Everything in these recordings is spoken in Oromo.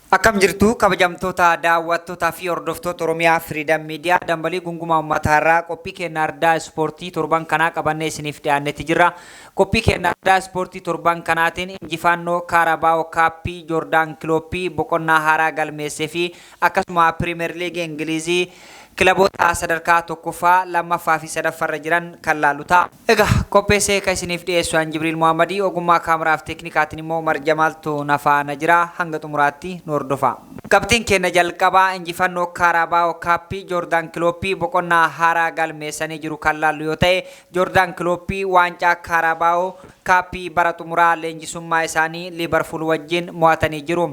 Akkam jirtu kabajamtoota daawwattootaa fi hordoftoota Oromiyaa Freedom Media dambalii gungumaa uummataa irraa qophii kennaa addaa ispoortii torban kanaa qabannee isiniif dhiyaannetti jirra. Qophii kennaa addaa ispoortii torban kanaatiin injifannoo Kaarabaao Kaappii Joordaan Kilooppii boqonnaa haaraa galmeessee fi akkasuma Piriimeer Liigii Ingilizii kilaboota sadarkaa tokkoffaa lammaffaa fi sadaffaarra jiran kan laallu ta'a. Egaa qopheessee kan isiniif dhiyeessu an Jibriil Muhammadii ogummaa kaameraaf teeknikaatiin immoo Marja Maaltu na faana jira hanga xumuraatti nu hordofaa. Qabxiin keenya jalqabaa injifannoo Kaarabaao Kaappii Joordaan Kilooppii boqonnaa haaraa galmeessanii jiru kan laallu yoo ta'e Joordaan Kilooppii waancaa Kaarabaao Kaappii bara xumuraa leenjisummaa isaanii Liibarfuul wajjin mo'atanii jiru.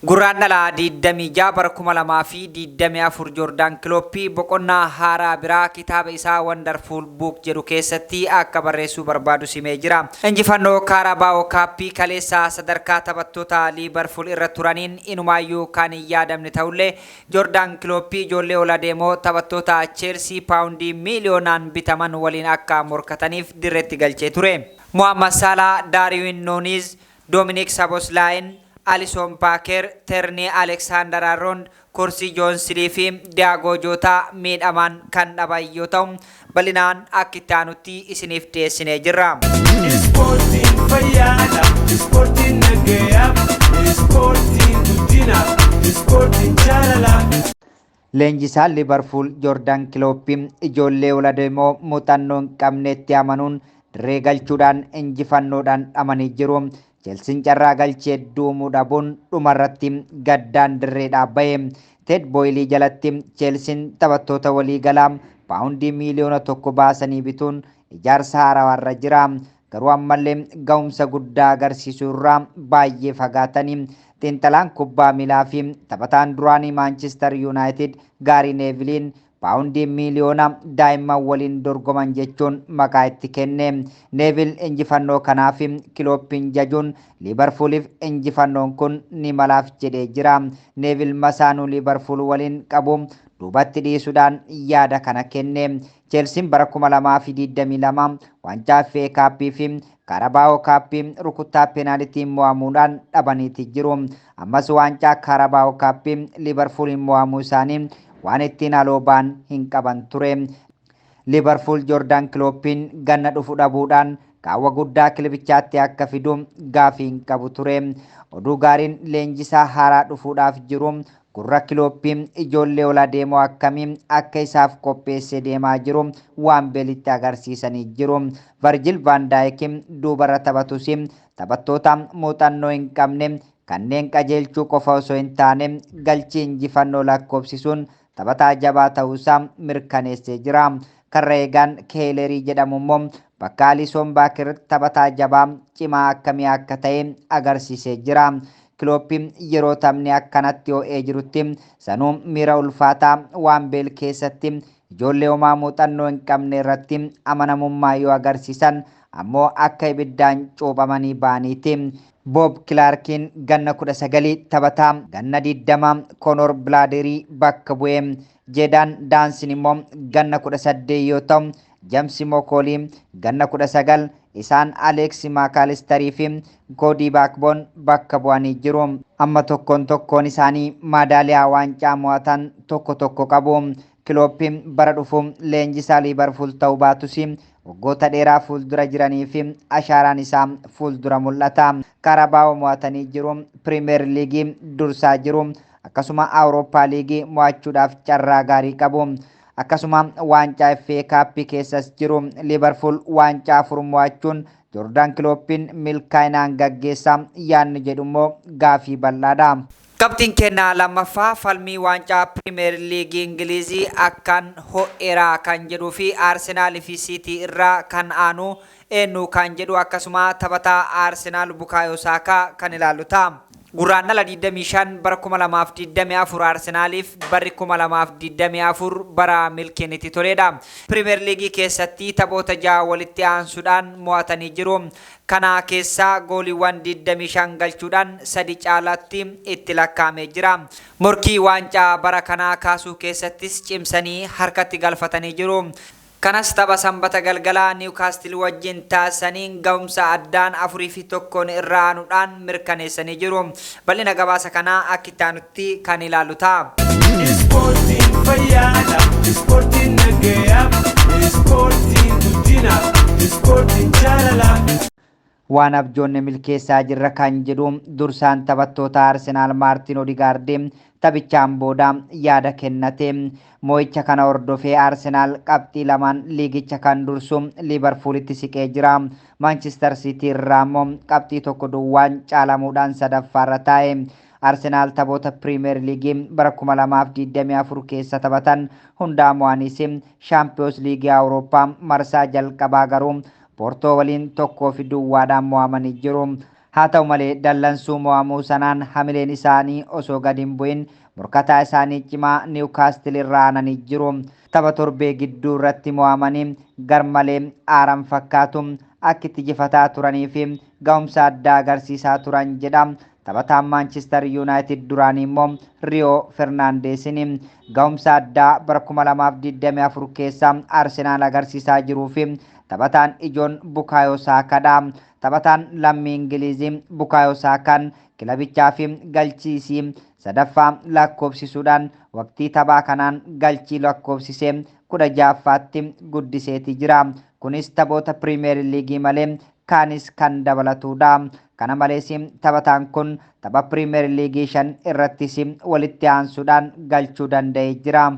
Gurraan dhalaa 26 bara 2024 Joordaan Kilooppii boqonnaa haaraa biraa kitaaba isaa Wonderful Book jedhu keessatti akka barreessuu barbaadu simee jira. Injifannoo Kaarabaao Kaappii kaleessa sadarkaa taphattoota Liibarfuul irra turaniin inumaayyuu kan hin yaadamne ta'ullee Joordaan Kilooppii ijoollee ol adeemoo taphattoota Cheelsii paawundii miiliyoonaan bitaman waliin akka morkataniif dirreetti galchee ture. Mohaammed Salah, Darwin Núñez, Dominic Szoboszlai, Alisson Becker, Tierney Alexander-Arnold, Curtis Jones fi Thiago Jota miidhamaan kan dhaban yoo ta'u bal'inaan akka itti aanutti isiniif dhiyeessinee jirra. Ispoortiin fayyaadha, ispoortiin nagayaa, ispoortiin guddina, ispoortiin jaalala. Leenjisaan Liibarfuul Joordaan Kilooppii ijoollee ol adeemoo muuxannoo hin qabneetti amanuun dirree galchuudhaan injifannoodhaan dhamanii jiru. Chelsiin carraa galchee duumuu dhabuun dhumarratti gaddaan dirreedhaa bahe. Ted Boyle jalatti Chelsiin taphattoota waliigalaa paawundii miiliyoona 1 baasanii bituun ijaarsa haaraarra jira. Garuu ammallee ga'umsa guddaa agarsiisuu irraa baay'ee fagaatanii. Xiinxalaan kubbaa miilaa fi taphataan duraanii Manchester United Gary Neville paawundii miiliyoona daa'imman waliin dorgoman jechuun maqaa itti kenne. Neville injifannoo kanaaf Kilooppiin jajuun Liibarfuuliif injifannoon kun ni malaaf jedhee jira. Neville masaanuu Liibarfuul waliin qabu duubatti dhiisuudhaan yaada kana kenne. Chelsiin bara 2022 waancaa FA Kaappii fi Kaarabaao Kaappii rukuttaa peenaalitiin mo'amuudhaan dhabaniiti jiru. Ammas waancaa Kaarabaao Kaappii Liibarfuuliin mo'amuu isaanii waan ittiin haaloo ba'an hin qaban ture. Liibarfuul Joordaan Kilooppiin ganna dhufu dhabuudhaan qaawwa guddaa kilabichaatti akka fidu gaafii hin qabu ture. Oduu gaariin leenjisaa haaraa dhufuudhaaf jiru gurra Kilooppiin ijoollee ol adeemoo akkamiin akka isaaf qopheessee deemaa jiru waan beelitti agarsiisanii jiru. Virgil van Dijk duubarra taphatus taphattoota muuxannoo hin qabne kanneen qajeelchuu qofa osoo hin taane galchii injifannoo lakkoofsisuun taphataa jabaa ta'uusaa mirkaneessee jira. Karra eegaan Keelerii jedhamu immoo bakka Alisson Becker taphataa jabaa cimaa akkamii akka ta'e agarsiisee jira. Kilooppiin yeroo taphni akkanatti ho'ee jirutti sanuu miira ulfaataa waan beel keessatti ijoollee homaa muuxannoo hin qabne irratti amanamummaa yoo agarsiisan ammoo akka ibiddaan cuuphamanii ba'aniiti. Bob Clarkin ganna 19 taphataa ganna 20 Conor Bladerii bakka bu'ee. Jedaan Daansin immoo ganna 18 yoo ta'u James Mokolii ganna 19 isaan Alex McAllisterii fi Cody Gakpo bakka bu'anii jiru. Amma tokkoon isaanii madaaliyaa waancaa mo'atan tokko qabu. Kilooppiin bara dhufu leenjisaa Liibarfuul ta'uu baatus waggoota dheeraa fuuldura jiranii fi ashaaraan isaa fuuldura mul'ata. Kaarabaao mo'atanii jiru. Piriimeer Liigii dursaa jiru. Akkasuma Awurooppaa Liigii mo'achuudhaaf carraa gaarii qabu. Akkasuma waancaa FA Kaappii keessas jiru. Liibarfuul waancaa 4 mo'achuun Joordaan Kilooppiin milkaa'inaan gaggeessa yaadni jedhu immoo gaafii bal'aadha. Qabxiin kennaa lammaffaa falmii waancaa Piriimeer Liigii Ingilizii akkaan ho'eeraa kan jedhuu fi Aarsenaal fi Siitii irraa kan aanu eenyu kan jedhu akkasuma taphataa Aarsenaal Bukaayo Saakaa kan ilaallu ta'a. Gurraan dhala 25 bara 2024 Aarsenaaliif barri 2024 bara milkiin itti toledha. Piriimeer Liigii keessatti taphoota 6 walitti aansuudhaan mo'atanii jiru. Kana keessaa gooliiwwan 25 galchuudhaan 3 caalaatti itti lakkaa'amee jira. Morkii waancaa bara kanaa kaasuu keessattis cimsanii harkatti galfatanii jiru. Kanas tapha sanbata galgalaa Newcastle wajjin taasisaniin ga'umsa addaan 4-1 irraa aanuudhaan mirkaneessanii jiru. Bal'ina gabaasa kanaa akka itti aanutti kan ilaallu ta'a. Ispoortiin fayyaadha, ispoortiin nagayaaf, ispoortiin guddinaaf, ispoortiin jaalalaaf. Waan abjoonne milkeessaa jirra kan jedhu dursaan taphattoota Arsenaal Maartin Odegaard taphichaan booda yaada kennate. Moo'icha kana hordofee Arsenaal qabxii lamaan liigicha kan dursu Liverpoolitti siqee jira. Manchester City irraa immoo qabxii tokko duwwaan caalamuudhaan sadaffaarra taa'e. Arsenaal taphoota Premier League bara 2024 keessa taphatan hundaa mo'anis Champions League Awurooppaa marsaa jalqabaa garuu Porto waliin tokkoo fi duwwaadhaan mo'amanii jiru. Haa ta'u malee dallansuu mo'amuu sanaan hamileen isaanii osoo gadi hin bu'in morkataa isaanii cimaa Newcastle irraa aananii jiru. Tapha torbee gidduu irratti mo'amanii garmalee aaran fakkaatu akka itti jifataa turanii fi ga'umsa addaa agarsiisaa turan jedha. Taphataan Manchester United duraanii immoo Rio Fernandesini ga'umsa addaa bara 2024 keessa Arsenaal agarsiisaa jiruu fi taphataan ijoon Bukayo Saakadha. Taphataan lammii Ingilizii Bukayo Saakaan kilabichaa fi galchiisii sadaffaa lakkoofsisuudhaan waqtii taphaa kanaan galchii lakkoofsisee 16ffaatti guddiseeti jira. Kunis taphoota Premier League malee kaanis kan dabalatudha. Kana malees taphataan kun tapha Premier League 5 irrattis walitti aansuudhaan galchuu danda'ee jira.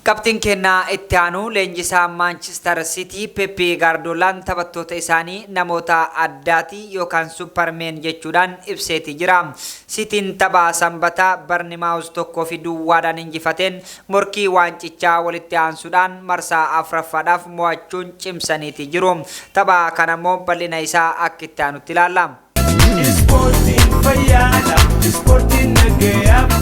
Kaptiin kennaa itti aanu leenjisaa Manchester City Pep Guardiolaan taphattoota isaanii namoota addaati yookaan Superman jechuudhaan ibseeti jira. Cityin tapha sanbataa Bournemouth 1-2 injifateen morkii waancichaa walitti aansuudhaan marsaa afuraffaadhaaf mo'achuun cimsaniiti jiru. Tapha kana immoo bal'ina isaa akka itti aanutti ilaalla. Ispoortiin fayyaadha, ispoortiin nagayaaf,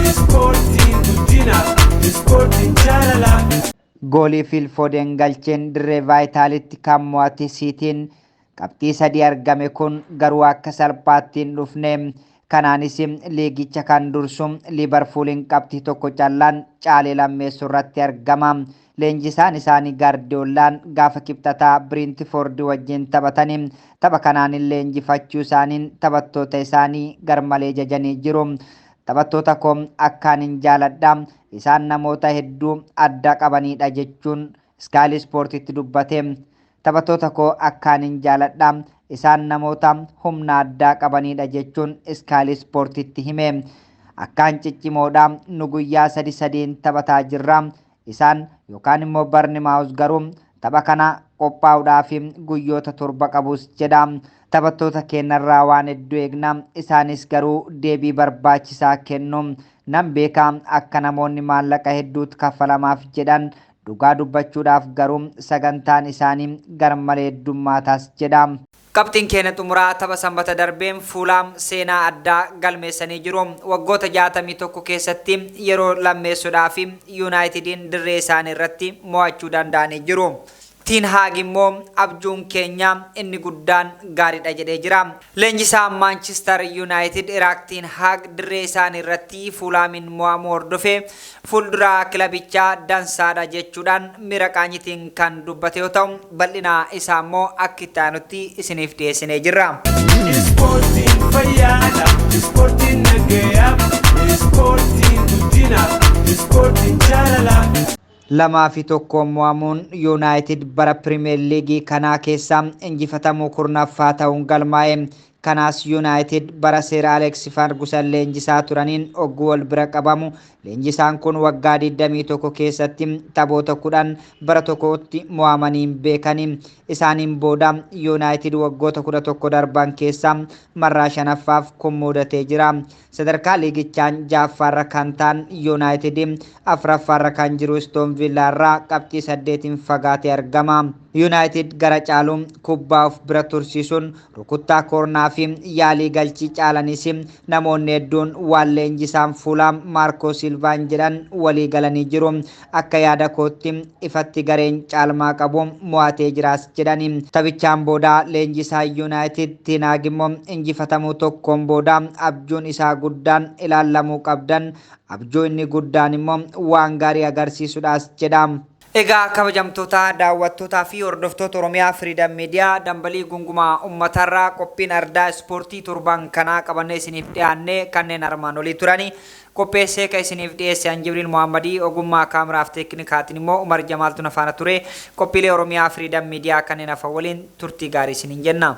ispoortiin guddinaaf, ispoortiin jaalalaaf. Goolii Phil Foden galcheen dirree Vaayitaalitti kan mo'ate Cityin qabxii 3 argame kun garuu akka salphaatti hin dhufne. Kanaanis liigicha kan dursu Liverpooliin qabxii tokko callaan caalee lammeessuu irratti argama. Leenjisaan isaanii Guardiolaan gaafa kibxataa Brentford wajjin taphatanii tapha kanaan leenjifachuu isaaniin taphattoota isaanii garmalee jajanii jiru. Taphattoota koo akkaan hin jaaladha. Isaan namoota hedduu adda qabanidha jechuun Sky Sportitti dubbate. Taphattoota koo akkaan hin jaaladha. Isaan namoota humna addaa qabanidha jechuun Sky Sportitti hime. Akkaan ciccimoodha. Nu guyyaa 3 taphataa jirra. Isaan yookaan immoo Bournemouth garuu tapha kana qophaa'uudhaaf guyyoota 7 qabus jedha. Taphattoota keenyarraa waan hedduu eegna. Isaanis garuu deebii barbaachisaa kennu. Nan beeka akka namoonni maallaqa hedduutu kaffalamaaf jedhan dhugaa dubbachuudhaaf garuu sagantaan isaanii garmalee heddummaataas jedha. Kaptiin keenya xumuraa tapha sanbata darbeen Fuulaam seenaa addaa galmeessanii jiru. Waggoota 61 keessatti yeroo lammeessuudhaaf Yuunaayitediin dirree isaanii irratti mo'achuu danda'anii jiru. Ten Hag immoo abjuun keenya inni guddaan gaariidha jedhee jira. Leenjisaa Manchester United Ten Hag dirree isaanii irratti Fuulaamin mo'amuu hordofee fuuldura kilabichaa dansaadha jechuudhaan miira qaanyitiin kan dubbate yoo ta'u bal'ina isaa immoo akka itti aanutti isiniif dhiyeessinee jirra. Ispoortiin fayyaadha, ispoortiin nagayaaf, ispoortiin guddinaaf, ispoortiin jaalalaaf. 2-1 mo'amuun United bara Premier League kanaa keessa injifatamuu kurnaffaa ta'uun galmaa'e. Kanaas United bara seera Alex Ferguson leenjisaa turaniin ogguu wal bira qabamu. Leenjisaan kun waggaa 21 keessatti taphoota 10 bara tokkotti mo'amanii beekanii. Isaaniin booda United waggoota 11 darban keessa marraa 5ffaaf kun mudatee jira. Sadarkaa liigichaan 6ffaarra kan ta'an United 4ffaarra kan jiru Aston Villa irraa qabxii 8 fagaatee argama. United gara caaluun kubbaa of bira tursiisuun rukuttaa koornaa fi yaalii galchii caalanis namoonni hedduun waan leenjisaan Fuulaam Marco Silvaan jedhan walii galanii jiru. Akka yaada kootti ifatti gareen caalmaa qabu mo'atee jiraas jedhani. Taphichaan booda leenjisaa United Ten Hag immoo injifatamuu tokkoon booda abjuun isaa guddaan ilaalamuu qabdan. Abjuu inni guddaan immoo waan gaarii agarsiisuudhaas jedha. Egaa kabajamtoota daawwattootaa fi hordoftoota Oromiyaa Freedom Media dambalii gungumaa uummatarraa qophiin ardaa ispoortii torban kanaa qabannee isiniif dhiyaannee kanneen armaan olii turani. Qopheessee kan isiniif dhiyeesse Jibriil Muhammadii ogummaa kaameraaf teeknikaatiin immoo Umar Jamaaltu na faana ture. Qophiilee Oromiyaa Freedom Media kanneen hafan waliin turtii gaarii isiniin jenna.